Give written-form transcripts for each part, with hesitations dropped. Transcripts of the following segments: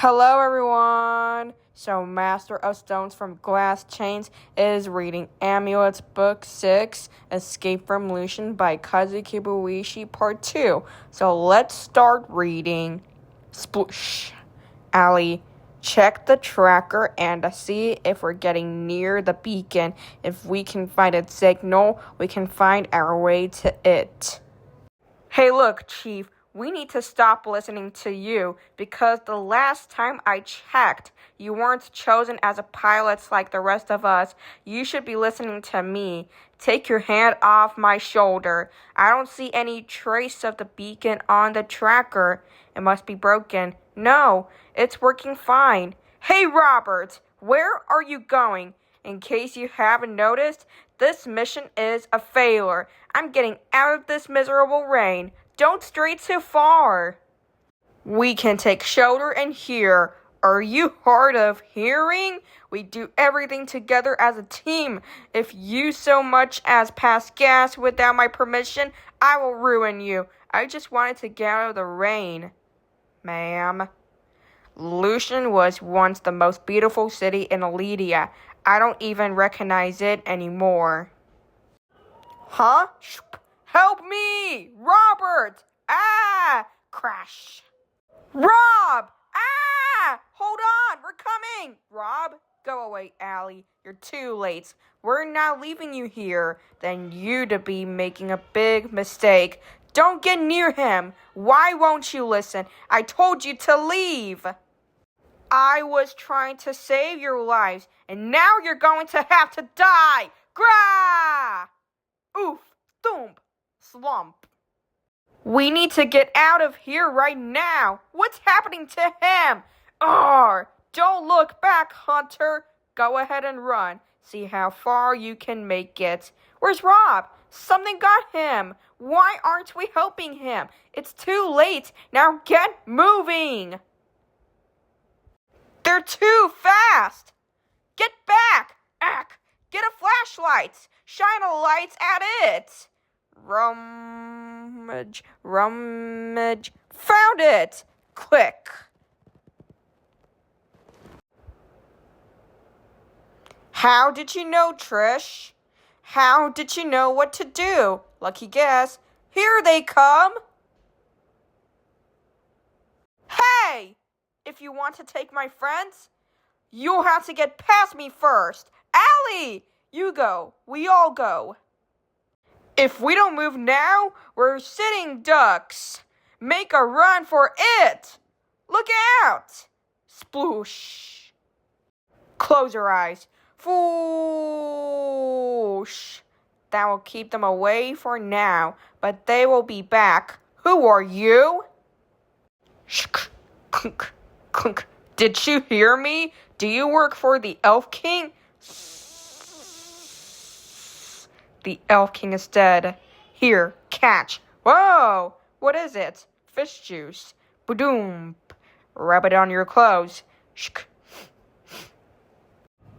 Hello, everyone! So, Master of Stones from Glass Chains is reading Amulet Book 6, Escape from Lucien by Kazu Kibuishi Part 2. So, let's start reading. Sploosh. Allie, check the tracker and see if we're getting near the beacon. If we can find its signal, we can find our way to it. Hey, look, Chief. We need to stop listening to you because the last time I checked, you weren't chosen as a pilot like the rest of us. You should be listening to me. Take your hand off my shoulder. I don't see any trace of the beacon on the tracker. It must be broken. No, it's working fine. Hey, Robert, where are you going? In case you haven't noticed, this mission is a failure. I'm getting out of this miserable rain. Don't stray too far. We can take shelter in here. Are you hard of hearing? We do everything together as a team. If you so much as pass gas without my permission, I will ruin you. I just wanted to get out of the rain, ma'am. Lucien was once the most beautiful city in Aledia. I don't even recognize it anymore. Huh? Help me! Robert! Ah! Crash. Rob! Ah! Hold on! We're coming! Rob, go away, Allie. You're too late. We're not leaving you here. Then you'd be making a big mistake. Don't get near him. Why won't you listen? I told you to leave. I was trying to save your lives, and now you're going to have to die! Grah! Oof! Thump! Slump. We need to get out of here right now. What's happening to him? Don't look back, Hunter. Go ahead and run. See how far you can make it. Where's Rob? Something got him. Why aren't we helping him? It's too late. Now get moving. They're too fast. Get back. Get a flashlight. Shine a light at it. Rummage. Found it! Click. How did you know, Trish? How did you know what to do? Lucky guess. Here they come! Hey! If you want to take my friends, you'll have to get past me first. Allie! You go. We all go. If we don't move now, we're sitting ducks. Make a run for it. Look out. Sploosh. Close your eyes. Foosh. That will keep them away for now, but they will be back. Who are you? Shk, clunk, clunk. Did you hear me? Do you work for the Elf King? The Elf King is dead. Here, catch. Whoa! What is it? Fish juice. Badoom. Rub it on your clothes. Shk.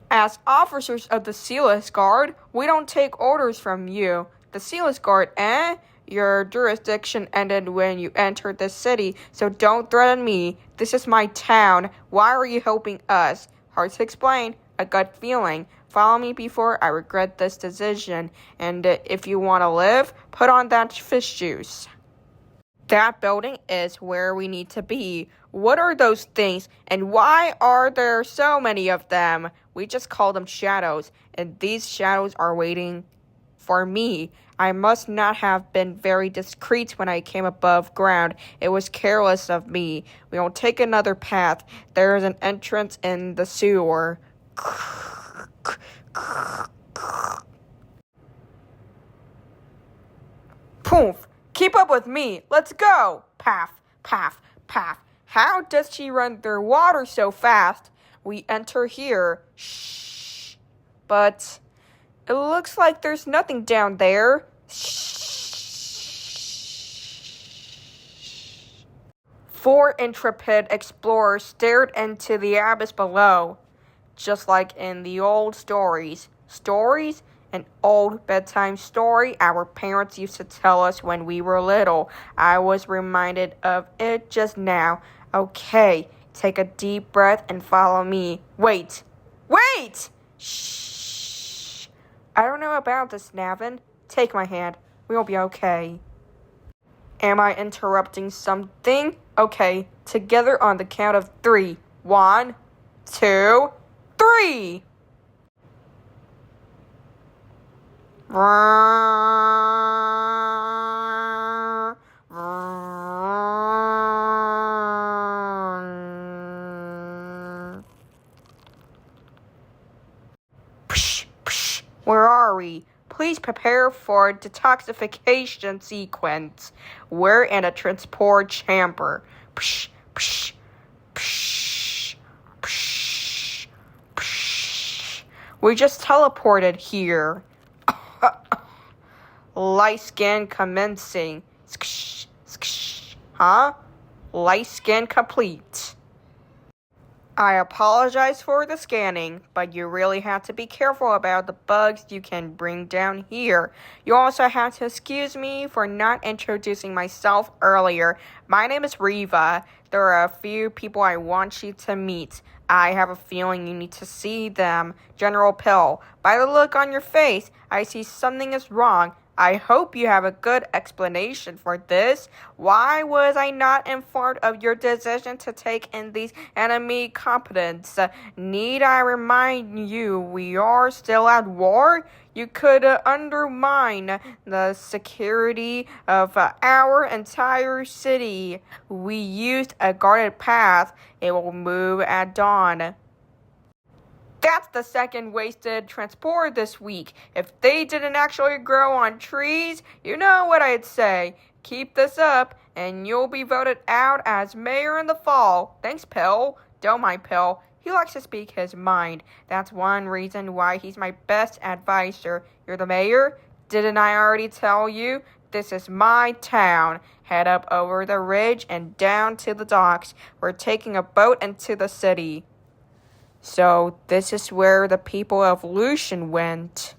As officers of the Sealess Guard, we don't take orders from you. The Sealess Guard, eh? Your jurisdiction ended when you entered the city, so don't threaten me. This is my town. Why are you helping us? Hard to explain. A gut feeling. Follow me before I regret this decision. And if you want to live, put on that fish juice. That building is where we need to be. What are those things? And why are there so many of them? We just call them shadows. And these shadows are waiting for me. I must not have been very discreet when I came above ground. It was careless of me. We will take another path. There is an entrance in the sewer. Poof! Keep up with me! Let's go! Paff, paff, paff. How does she run through water so fast? We enter here. Shh. But it looks like there's nothing down there. Shh. 4 intrepid explorers stared into the abyss below. Just like in the old stories. Stories? An old bedtime story our parents used to tell us when we were little. I was reminded of it just now. Okay, Take a deep breath and follow me. Wait! Wait! Shh! I don't know about this, Navin. Take my hand. We'll be okay. Am I interrupting something? Okay, together on the count of 3. 1, 2, 3! Psh, psh, where are we? Please prepare for detoxification sequence. We're in a transport chamber. Psh, psh, psh, psh, psh. We just teleported here. Light scan commencing. Sksh, sksh. Huh? Light scan complete. I apologize for the scanning, but you really have to be careful about the bugs you can bring down here. You also have to excuse me for not introducing myself earlier. My name is Riva. There are a few people I want you to meet. I have a feeling you need to see them. General Pill, by the look on your face, I see something is wrong. I hope you have a good explanation for this. Why was I not informed of your decision to take in these enemy combatants? Need I remind you we are still at war? You could undermine the security of our entire city. We used a guarded path. It will move at dawn. That's the second wasted transport this week. If they didn't actually grow on trees, you know what I'd say. Keep this up, and you'll be voted out as mayor in the fall. Thanks, Pill. Don't mind Pill. He likes to speak his mind. That's one reason why he's my best advisor. You're the mayor? Didn't I already tell you? This is my town. Head up over the ridge and down to the docks. We're taking a boat into the city. So this is where the people of Lucien went.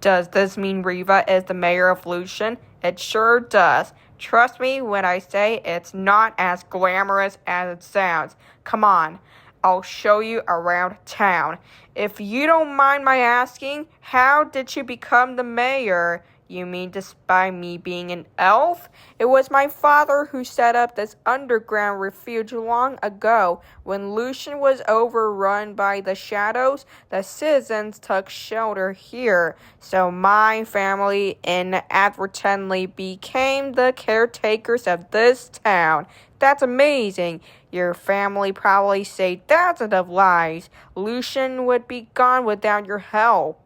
Does this mean Riva is the mayor of Lucien? It sure does. Trust me when I say it's not as glamorous as it sounds. Come on, I'll show you around town. If you don't mind my asking, how did you become the mayor? You mean despite me being an elf? It was my father who set up this underground refuge long ago. When Lucien was overrun by the shadows, the citizens took shelter here. So my family inadvertently became the caretakers of this town. That's amazing. Your family probably say thousands of lies. Lucien would be gone without your help.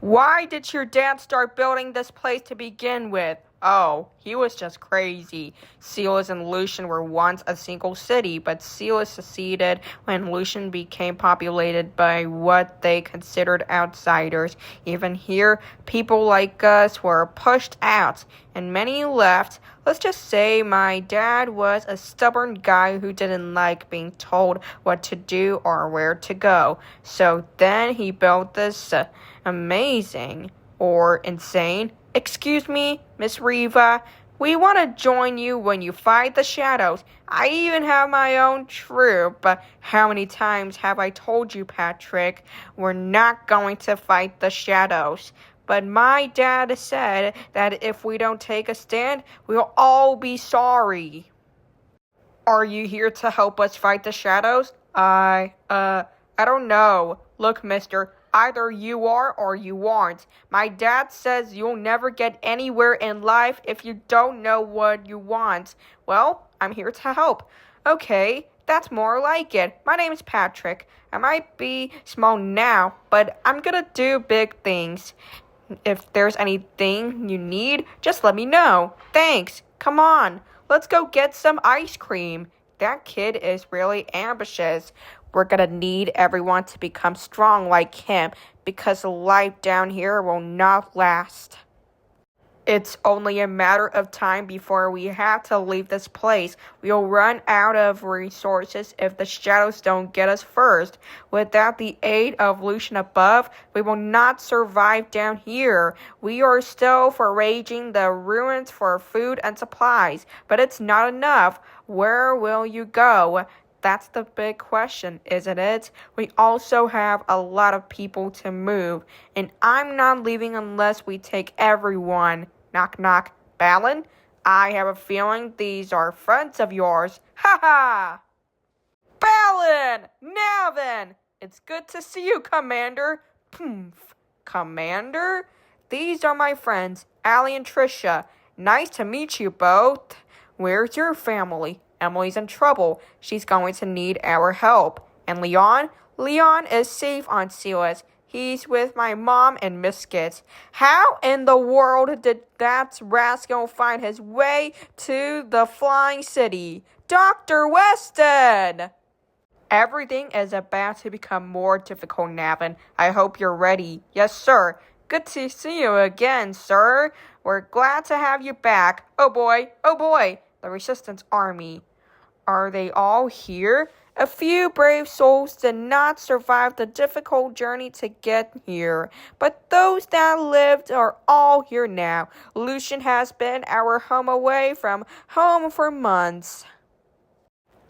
Why did your dad start building this place to begin with? Oh, he was just crazy. Celis and Lucien were once a single city, but Celis seceded when Lucien became populated by what they considered outsiders. Even here, people like us were pushed out, and many left. Let's just say my dad was a stubborn guy who didn't like being told what to do or where to go. So then he built this amazing or insane. Excuse me, Miss Riva. We want to join you when you fight the shadows. I even have my own troop. How many times have I told you, Patrick? We're not going to fight the shadows. But my dad said that if we don't take a stand, we'll all be sorry. Are you here to help us fight the shadows? I don't know. Look, mister, either you are or you aren't. My dad says you'll never get anywhere in life if you don't know what you want. Well, I'm here to help. Okay, that's more like it. My name is Patrick. I might be small now, but I'm gonna do big things. If there's anything you need, just let me know. Thanks. Come on. Let's go get some ice cream. That kid is really ambitious. We're gonna need everyone to become strong like him because life down here will not last. It's only a matter of time before we have to leave this place. We'll run out of resources if the shadows don't get us first. Without the aid of Lucien above, we will not survive down here. We are still foraging the ruins for food and supplies, but it's not enough. Where will you go? That's the big question, isn't it? We also have a lot of people to move, and I'm not leaving unless we take everyone. Knock, knock. Balin? I have a feeling these are friends of yours. Ha ha! Balin! Now then! It's good to see you, Commander. Poof. Commander? These are my friends, Allie and Tricia. Nice to meet you both. Where's your family? Emily's in trouble. She's going to need our help. And Leon? Leon is safe on Silas. He's with my mom and Miskit. How in the world did that rascal find his way to the Flying City? Dr. Weston! Everything is about to become more difficult, Navin. I hope you're ready. Yes, sir. Good to see you again, sir. We're glad to have you back. Oh boy, the Resistance Army. Are they all here? A few brave souls did not survive the difficult journey to get here, but those that lived are all here now. Lucien has been our home away from home for months.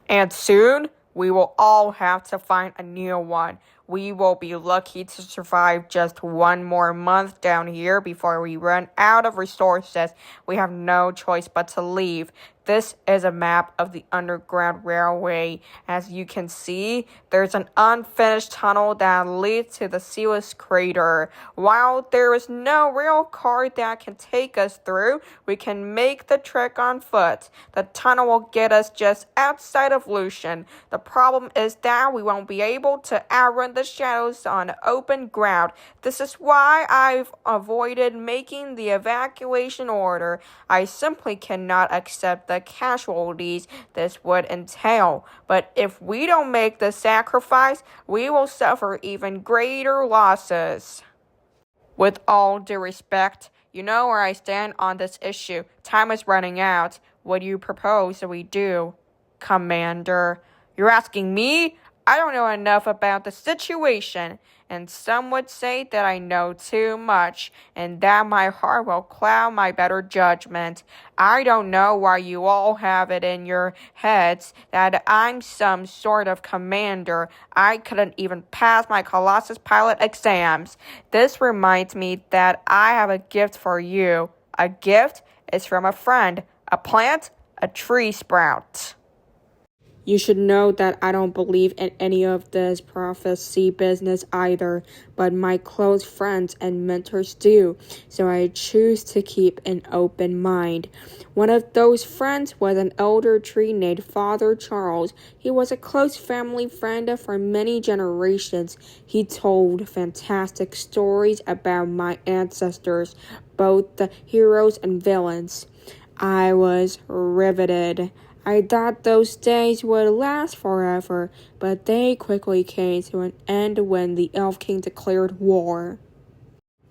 And soon, we will all have to find a new one. We will be lucky to survive just one more month down here before we run out of resources. We have no choice but to leave. This is a map of the Underground Railway. As you can see, there's an unfinished tunnel that leads to the Silas crater. While there is no rail car that can take us through, we can make the trek on foot. The tunnel will get us just outside of Lucien. The problem is that we won't be able to outrun the shadows on open ground. This is why I've avoided making the evacuation order. I simply cannot accept the casualties this would entail. But if we don't make the sacrifice, we will suffer even greater losses. With all due respect, you know where I stand on this issue. Time is running out. What do you propose that we do? Commander, you're asking me? I don't know enough about the situation, and some would say that I know too much, and that my heart will cloud my better judgment. I don't know why you all have it in your heads that I'm some sort of commander. I couldn't even pass my Colossus pilot exams. This reminds me that I have a gift for you. A gift is from a friend. A plant? A tree sprout. You should know that I don't believe in any of this prophecy business either, but my close friends and mentors do, so I choose to keep an open mind. One of those friends was an elder tree named Father Charles. He was a close family friend for many generations. He told fantastic stories about my ancestors, both the heroes and villains. I was riveted. I thought those days would last forever, but they quickly came to an end when the Elf King declared war.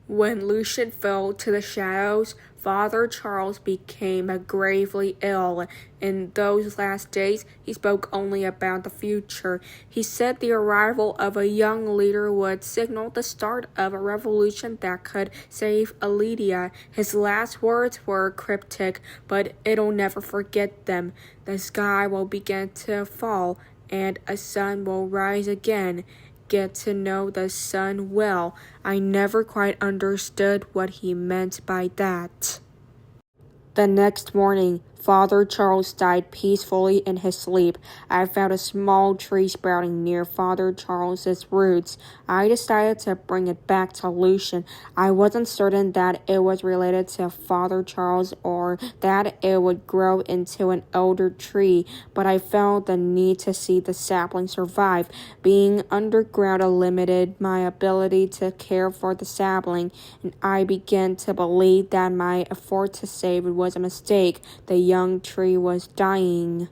When Lucien fell to the shadows, Father Charles became gravely ill. In those last days, he spoke only about the future. He said the arrival of a young leader would signal the start of a revolution that could save Aledia. His last words were cryptic, but it'll never forget them. The sky will begin to fall, and a sun will rise again. Get to know the sun well. I never quite understood what he meant by that. The next morning, Father Charles died peacefully in his sleep. I found a small tree sprouting near Father Charles's roots. I decided to bring it back to Lucien. I wasn't certain that it was related to Father Charles or that it would grow into an elder tree, but I felt the need to see the sapling survive. Being underground limited my ability to care for the sapling, and I began to believe that my effort to save it was a mistake. The young tree was dying.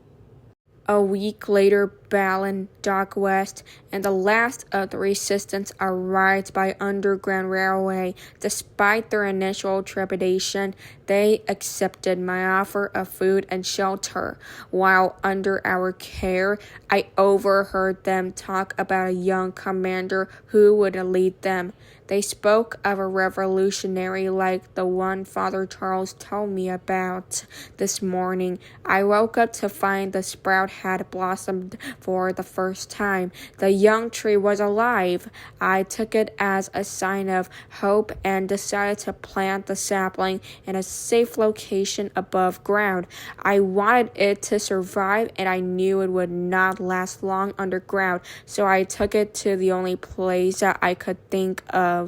A week later, Balin docked west, and the last of the resistance arrived by underground railway. Despite their initial trepidation, they accepted my offer of food and shelter. While under our care, I overheard them talk about a young commander who would lead them. They spoke of a revolutionary like the one Father Charles told me about this morning. I woke up to find the sprout had blossomed for the first time. The young tree was alive. I took it as a sign of hope and decided to plant the sapling in a safe location above ground. I wanted it to survive, and I knew it would not last long underground, so I took it to the only place that I could think of.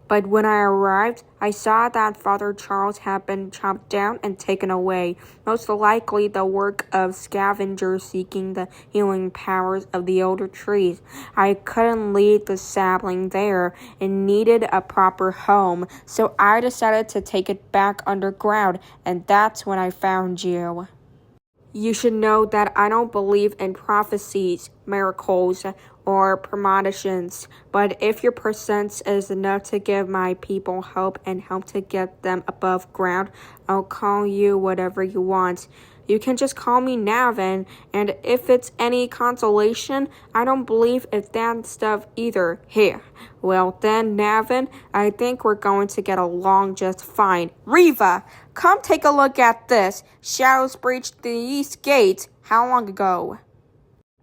But when I arrived, I saw that Father Charles had been chopped down and taken away, most likely the work of scavengers seeking the healing powers of the older trees. I couldn't leave the sapling there. It needed a proper home, so I decided to take it back underground, and that's when I found you. You should know that I don't believe in prophecies, miracles, or premonitions, but if your presence is enough to give my people hope and help to get them above ground, I'll call you whatever you want. You can just call me Navin, and if it's any consolation, I don't believe in that stuff either. Here. Well then, Navin, I think we're going to get along just fine. Riva, come take a look at this. Shadows breached the east gate. How long ago?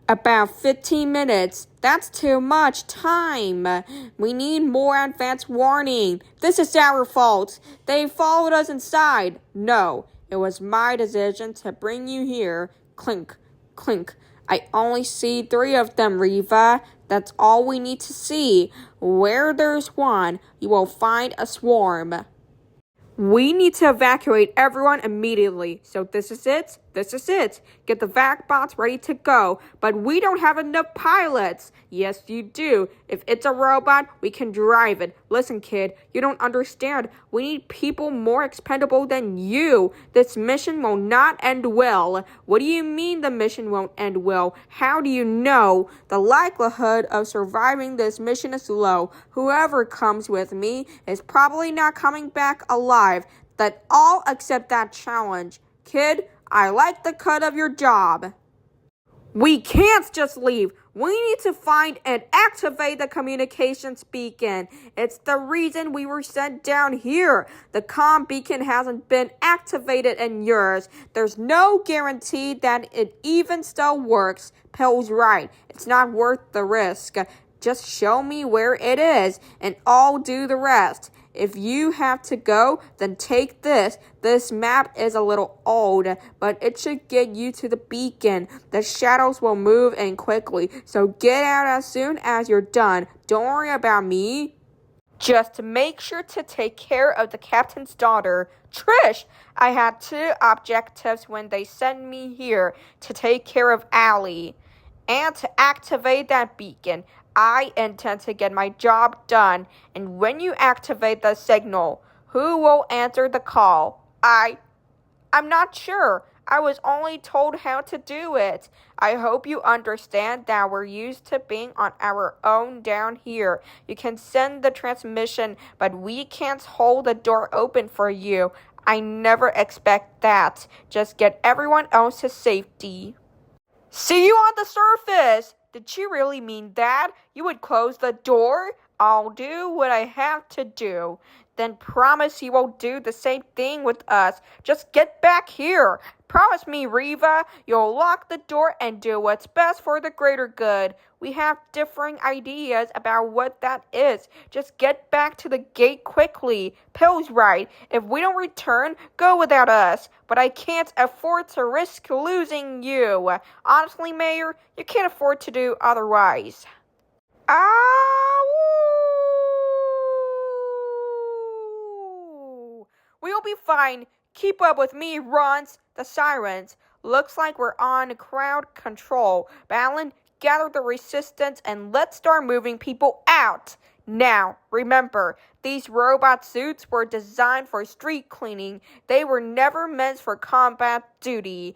About 15 minutes. That's too much time. We need more advance warning. This is our fault. They followed us inside. No, it was my decision to bring you here. Clink, clink. I only see 3 of them, Riva. That's all we need to see. Where there's one, you will find a swarm. We need to evacuate everyone immediately. So this is it. Get the vac bots ready to go. But we don't have enough pilots. Yes, you do. If it's a robot, we can drive it. Listen, kid, you don't understand. We need people more expendable than you. This mission will not end well. What do you mean the mission won't end well? How do you know? The likelihood of surviving this mission is low. Whoever comes with me is probably not coming back alive. That all accept that challenge. Kid, I like the cut of your job. We can't just leave. We need to find and activate the communications beacon. It's the reason we were sent down here. The comm beacon hasn't been activated in years. There's no guarantee that it even still works. Pill's right. It's not worth the risk. Just show me where it is, and I'll do the rest. If you have to go, then take this. This map is a little old, but it should get you to the beacon. The shadows will move in quickly, so get out as soon as you're done. Don't worry about me. Just make sure to take care of the captain's daughter, Trish. I had 2 objectives when they sent me here: to take care of Allie and to activate that beacon. I intend to get my job done, and when you activate the signal, who will answer the call? I'm not sure. I was only told how to do it. I hope you understand that we're used to being on our own down here. You can send the transmission, but we can't hold the door open for you. I never expect that. Just get everyone else to safety. See you on the surface! Did she really mean that? You would close the door? I'll do what I have to do. Then promise you won't do the same thing with us. Just get back here. Promise me, Riva, you'll lock the door and do what's best for the greater good. We have differing ideas about what that is. Just get back to the gate quickly. Pill's right. If we don't return, go without us. But I can't afford to risk losing you. Honestly, Mayor, you can't afford to do otherwise. We'll be fine. Keep up with me, runs. The sirens. Looks like we're on crowd control. Balin, gather the resistance and let's start moving people out. Now, remember, these robot suits were designed for street cleaning. They were never meant for combat duty.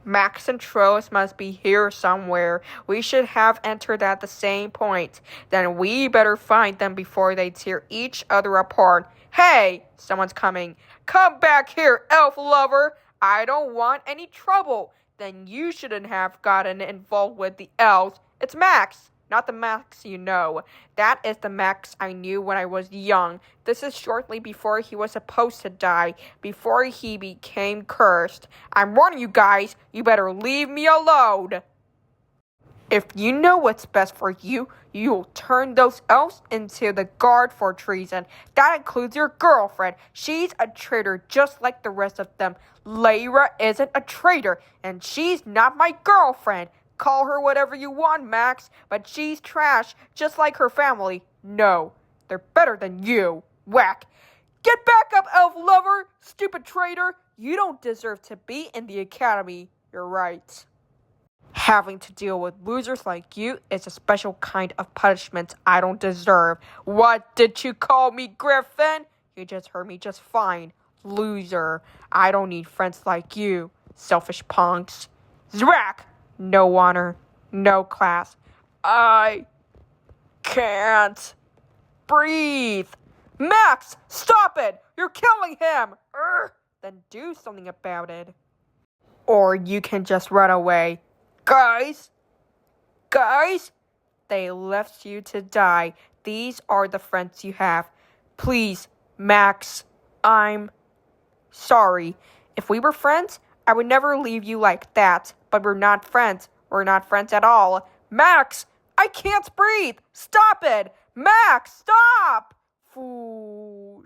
Max and Trolls must be here somewhere. We should have entered at the same point. Then we better find them before they tear each other apart. Hey, someone's coming. Come back here, elf lover. I don't want any trouble. Then you shouldn't have gotten involved with the elves. It's Max, not the Max you know. That is the Max I knew when I was young. This is shortly before he was supposed to die, before he became cursed. I'm warning you guys, you better leave me alone. If you know what's best for you, you'll turn those elves into the guard for treason. That includes your girlfriend. She's a traitor just like the rest of them. Lyra isn't a traitor, and she's not my girlfriend. Call her whatever you want, Max, but she's trash, just like her family. No, they're better than you. Whack. Get back up, elf lover, stupid traitor. You don't deserve to be in the academy. You're right. Having to deal with losers like you is a special kind of punishment I don't deserve. What did you call me, Griffin? You just heard me just fine. Loser. I don't need friends like you, selfish punks. Zrak! No honor, no class. I can't breathe. Max, stop it! You're killing him! Then do something about it. Or you can just run away. Guys, they left you to die. These are the friends you have. Please, Max, I'm sorry. If we were friends, I would never leave you like that. But we're not friends. We're not friends at all. Max, I can't breathe. Stop it. Max, stop. Foosh.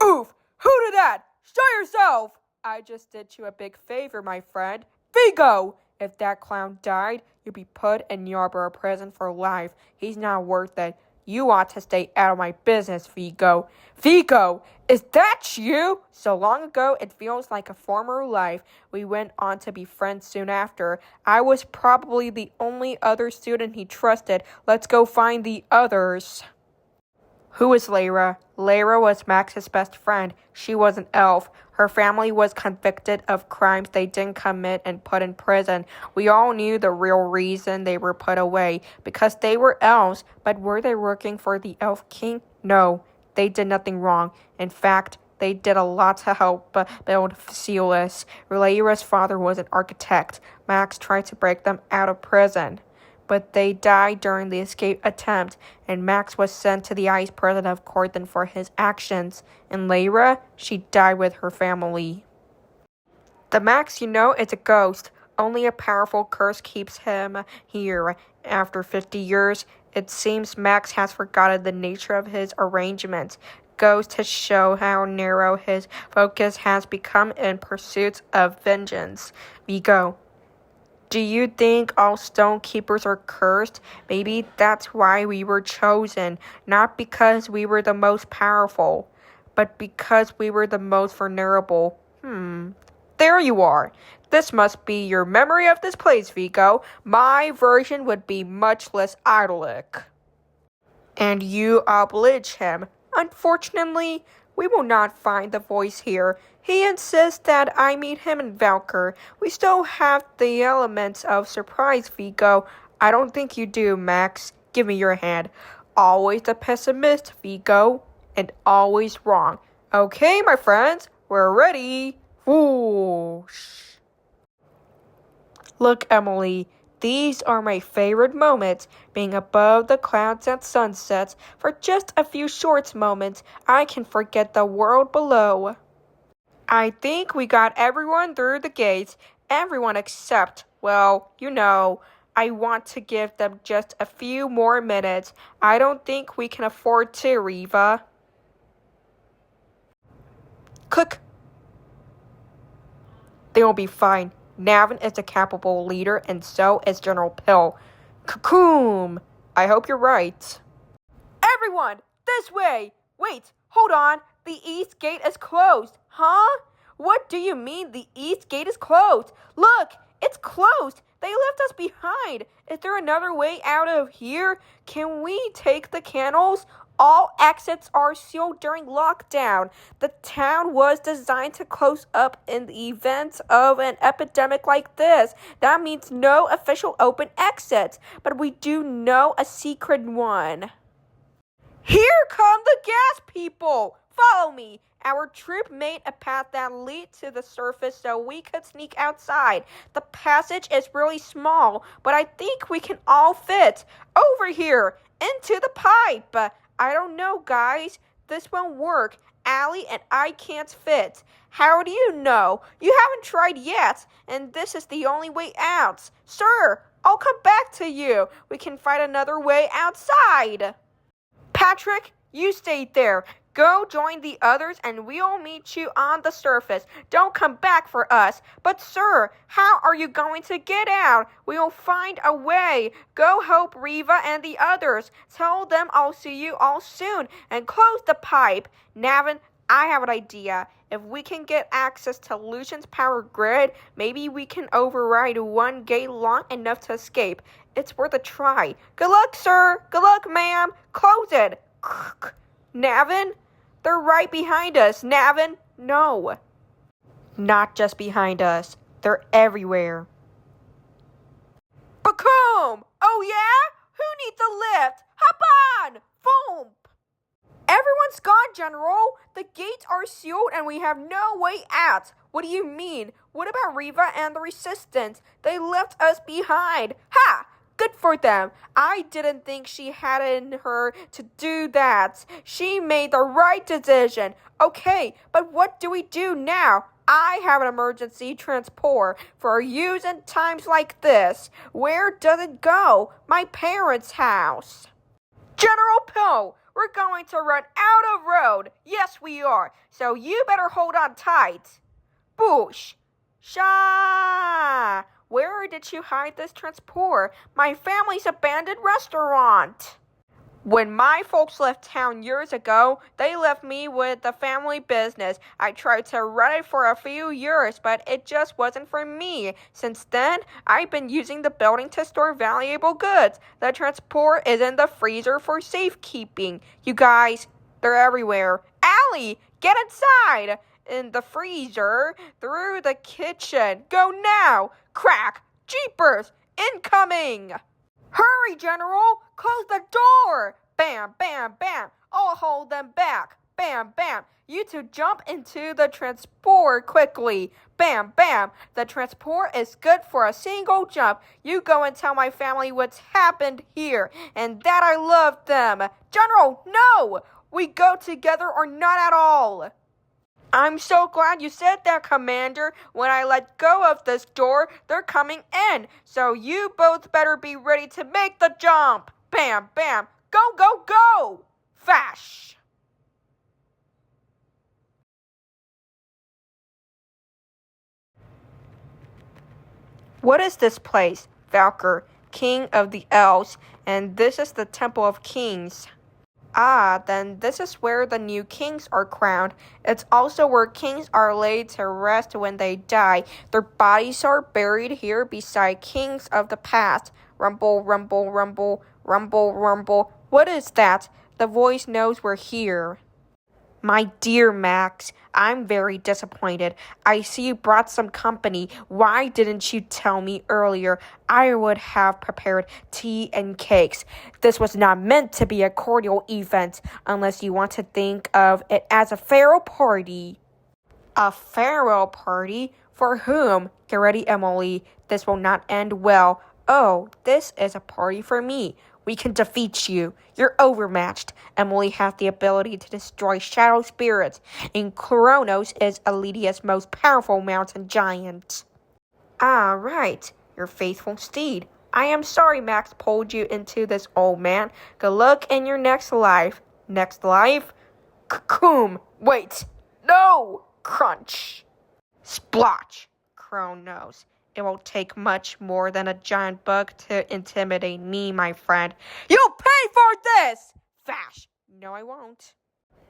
Oof, who did that? Show yourself. I just did you a big favor, my friend. Vigo! If that clown died, you'd be put in Yarborough prison for life. He's not worth it. You ought to stay out of my business, Vigo. Vigo, is that you? So long ago, it feels like a former life. We went on to be friends soon after. I was probably the only other student he trusted. Let's go find the others. Who is Lyra? Lyra was Max's best friend. She was an elf. Her family was convicted of crimes they didn't commit and put in prison. We all knew the real reason they were put away, because they were elves. But were they working for the Elf King? No, they did nothing wrong. In fact, they did a lot to help build Facilius. Lyra's father was an architect. Max tried to break them out of prison, but they died during the escape attempt, and Max was sent to the ice prison of Corthan for his actions. And Lyra, she died with her family. The Max you know is a ghost. Only a powerful curse keeps him here. After 50 years, it seems Max has forgotten the nature of his arrangements. Goes to show how narrow his focus has become in pursuit of vengeance. Vigo, do you think all stone keepers are cursed? Maybe that's why we were chosen. Not because we were the most powerful, but because we were the most vulnerable. There you are. This must be your memory of this place, Vigo. My version would be much less idyllic. And you oblige him. Unfortunately, we will not find the voice here. He insists that I meet him in Valkyr. We still have the elements of surprise, Vigo. I don't think you do, Max. Give me your hand. Always the pessimist, Vigo. And always wrong. Okay, my friends, we're ready. Whoosh. Look, Emily. These are my favorite moments, being above the clouds at sunsets. For just a few short moments, I can forget the world below. I think we got everyone through the gates, everyone except, well, you know, I want to give them just a few more minutes. I don't think we can afford to, Reva. Click. They will be fine. Navin is a capable leader, and so is General Pill. Cocoon! I hope you're right. Everyone, this way! Wait, hold on. The east gate is closed. Huh? What do you mean the east gate is closed? Look, it's closed. They left us behind. Is there another way out of here? Can we take the canals? All exits are sealed during lockdown. The town was designed to close up in the event of an epidemic like this. That means no official open exits, but we do know a secret one. Here come the gas people! Follow me! Our troop made a path that leads to the surface so we could sneak outside. The passage is really small, but I think we can all fit. Over here! Into the pipe! I don't know, guys. This won't work. Allie and I can't fit. How do you know? You haven't tried yet, and this is the only way out. Sir, I'll come back to you. We can find another way outside. Patrick, you stay there. Go join the others and we'll meet you on the surface. Don't come back for us. But sir, how are you going to get out? We'll find a way. Go help Riva and the others. Tell them I'll see you all soon and close the pipe. Navin, I have an idea. If we can get access to Lucien's power grid, maybe we can override one gate long enough to escape. It's worth a try. Good luck, sir. Good luck, ma'am. Close it. Navin? They're right behind us. Navin? No. Not just behind us. They're everywhere. Bacoom! Oh yeah? Who needs a lift? Hop on! Boom! Everyone's gone, General. The gates are sealed and we have no way out. What do you mean? What about Riva and the Resistance? They left us behind. Ha! Good for them. I didn't think she had it in her to do that. She made the right decision. Okay, but what do we do now? I have an emergency transport for use in times like this. Where does it go? My parents' house. General Poe, we're going to run out of road. Yes, we are. So you better hold on tight. Boosh. Sha. Where did you hide this transport? My family's abandoned restaurant. When my folks left town years ago, they left me with the family business. I tried to run it for a few years, but it just wasn't for me. Since then, I've been using the building to store valuable goods. The transport is in the freezer for safekeeping. You guys, they're everywhere. Allie, get inside! In the freezer, through the kitchen. Go now! Crack! Jeepers! Incoming! Hurry, General! Close the door! Bam, bam, bam! I'll hold them back! Bam, bam! You two jump into the transport quickly! Bam, bam! The transport is good for a single jump. You go and tell my family what's happened here, and that I love them! General, no! We go together or not at all! I'm so glad you said that, Commander. When I let go of this door, they're coming in. So you both better be ready to make the jump. Bam, bam. Go, go, go. Fash. What is this place? Valkyr, King of the Elves. And this is the Temple of Kings. Ah, then this is where the new kings are crowned. It's also where kings are laid to rest when they die. Their bodies are buried here beside kings of the past. Rumble, rumble, rumble, rumble, rumble. What is that? The voice knows we're here. My dear Max, I'm very disappointed. I see you brought some company. Why didn't you tell me earlier? I would have prepared tea and cakes. This was not meant to be a cordial event, unless you want to think of it as a farewell party. A farewell party? For whom? Get ready, Emily. This will not end well. Oh, this is a party for me. We can defeat you. You're overmatched. Emily has the ability to destroy shadow spirits, and Kronos is Elydia's most powerful mountain giant. Ah, right. Your faithful steed. I am sorry Max pulled you into this, old man. Good luck in your next life. Next life? Cocoon. Wait. No! Crunch. Splotch. Kronos. It will take much more than a giant bug to intimidate me, my friend. You'll pay for this! Fash. No, I won't.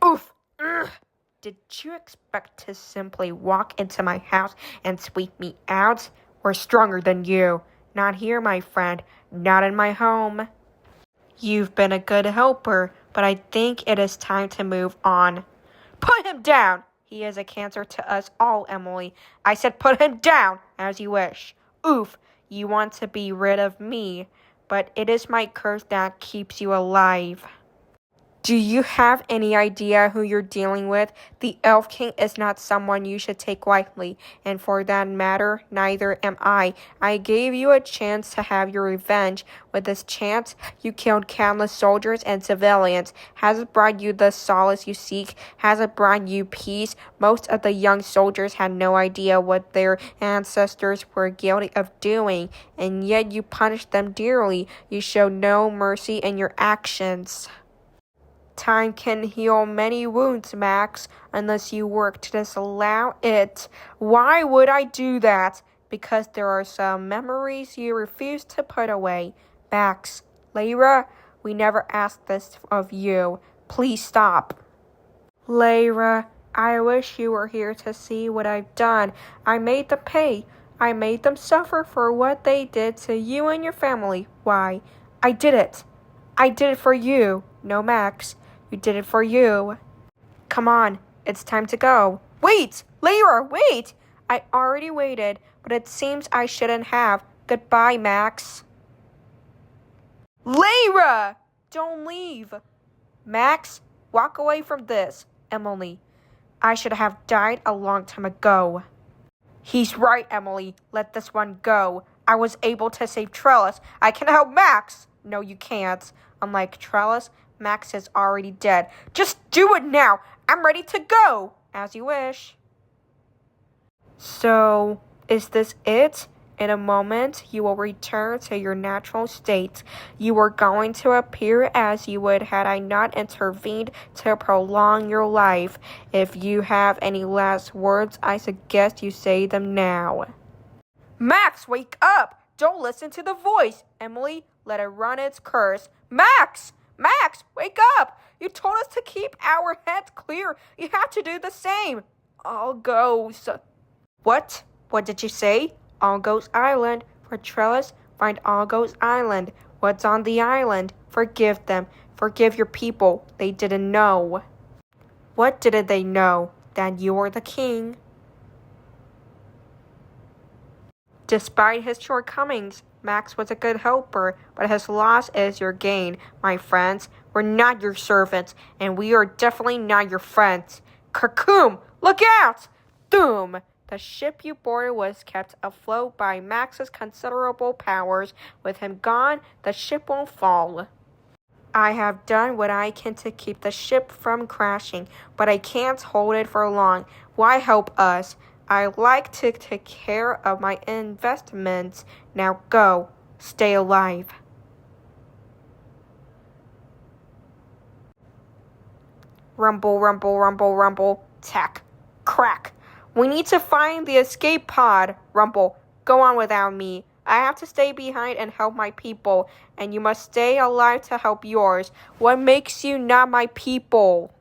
Oof. Ugh. Did you expect to simply walk into my house and sweep me out? We're stronger than you. Not here, my friend. Not in my home. You've been a good helper, but I think it is time to move on. Put him down! He is a cancer to us all, Emily. I said put him down, as you wish. Oof, you want to be rid of me, but it is my curse that keeps you alive. Do you have any idea who you're dealing with? The Elf King is not someone you should take lightly, and for that matter, neither am I. I gave you a chance to have your revenge. With this chance, you killed countless soldiers and civilians. Has it brought you the solace you seek? Has it brought you peace? Most of the young soldiers had no idea what their ancestors were guilty of doing, and yet you punished them dearly. You showed no mercy in your actions. Time can heal many wounds, Max, unless you work to disallow it. Why would I do that? Because there are some memories you refuse to put away. Max, Lyra, we never asked this of you. Please stop. Lyra, I wish you were here to see what I've done. I made them pay. I made them suffer for what they did to you and your family. Why? I did it. I did it for you. No, Max. You did it for you. Come on, it's time to go. Wait! Lyra, wait! I already waited, but it seems I shouldn't have. Goodbye, Max. Lyra! Don't leave. Max, walk away from this. Emily, I should have died a long time ago. He's right, Emily. Let this one go. I was able to save Trellis. I can help Max. No, you can't. Unlike Trellis, Max is already dead. Just do it now. I'm ready to go. As you wish. So, is this it? In a moment, you will return to your natural state. You are going to appear as you would had I not intervened to prolong your life. If you have any last words, I suggest you say them now. Max, wake up! Don't listen to the voice. Emily, let it run its curse. Max! Max, wake up! You told us to keep our heads clear. You have to do the same. All goes. What? What did you say? All Goes Island. For Trellis, find All Goes Island. What's on the island? Forgive them. Forgive your people. They didn't know. What didn't they know? That you were the king. Despite his shortcomings, Max was a good helper, but his loss is your gain, my friends. We're not your servants, and we are definitely not your friends. Kirkoom, look out! Doom! The ship you boarded was kept afloat by Max's considerable powers. With him gone, the ship won't fall. I have done what I can to keep the ship from crashing, but I can't hold it for long. Why help us? I like to take care of my investments. Now go. Stay alive. Rumble, rumble, rumble, rumble. Tack. Crack. We need to find the escape pod. Rumble, go on without me. I have to stay behind and help my people, and you must stay alive to help yours. What makes you not my people?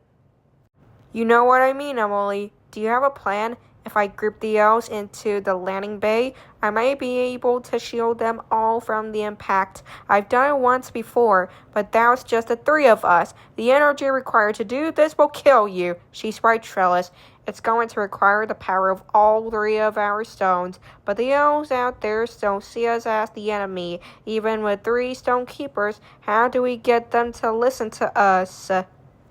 You know what I mean, Emily. Do you have a plan? If I group the elves into the landing bay, I might be able to shield them all from the impact. I've done it once before, but that was just the three of us. The energy required to do this will kill you. She's right, Trellis. It's going to require the power of all three of our stones, but the elves out there still see us as the enemy. Even with 3 stone keepers, how do we get them to listen to us?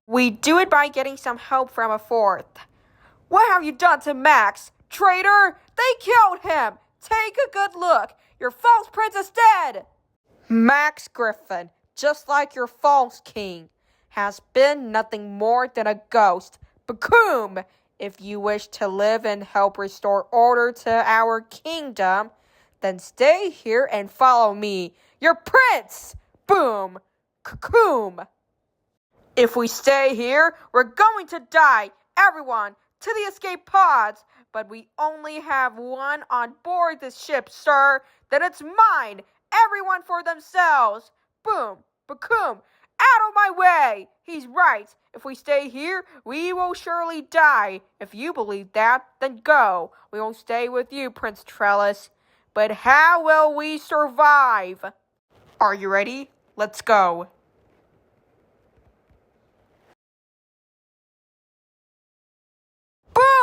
We do it by getting some help from a 4th. What have you done to Max? Traitor! They killed him! Take a good look! Your false prince is dead! Max Griffin, just like your false king, has been nothing more than a ghost. Bacoom! If you wish to live and help restore order to our kingdom, then stay here and follow me, your prince! Boom! Cocoom! If we stay here, we're going to die! Everyone, to the escape pods! But we only have one on board this ship, sir! Then it's mine! Everyone for themselves! Boom! Bacoom! Out of my way! He's right. If we stay here, we will surely die. If you believe that, then go. We will stay with you, Prince Trellis. But how will we survive? Are you ready? Let's go.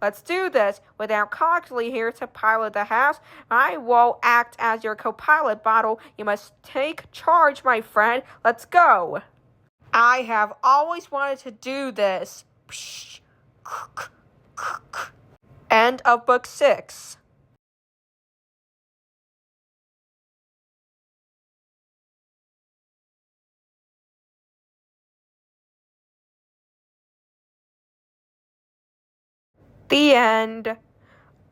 let's do this. Without Coxley here to pilot the house, I will act as your co-pilot. Bottle, you must take charge, my friend. Let's go. I have always wanted to do this. End of Book 6. The end.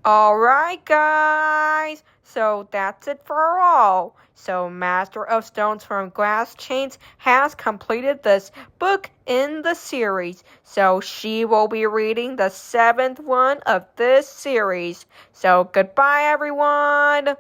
Alright, guys. So that's it for all. So Master of Stones from Glass Chains has completed this book in the series. So she will be reading the 7th one of this series. So goodbye, everyone.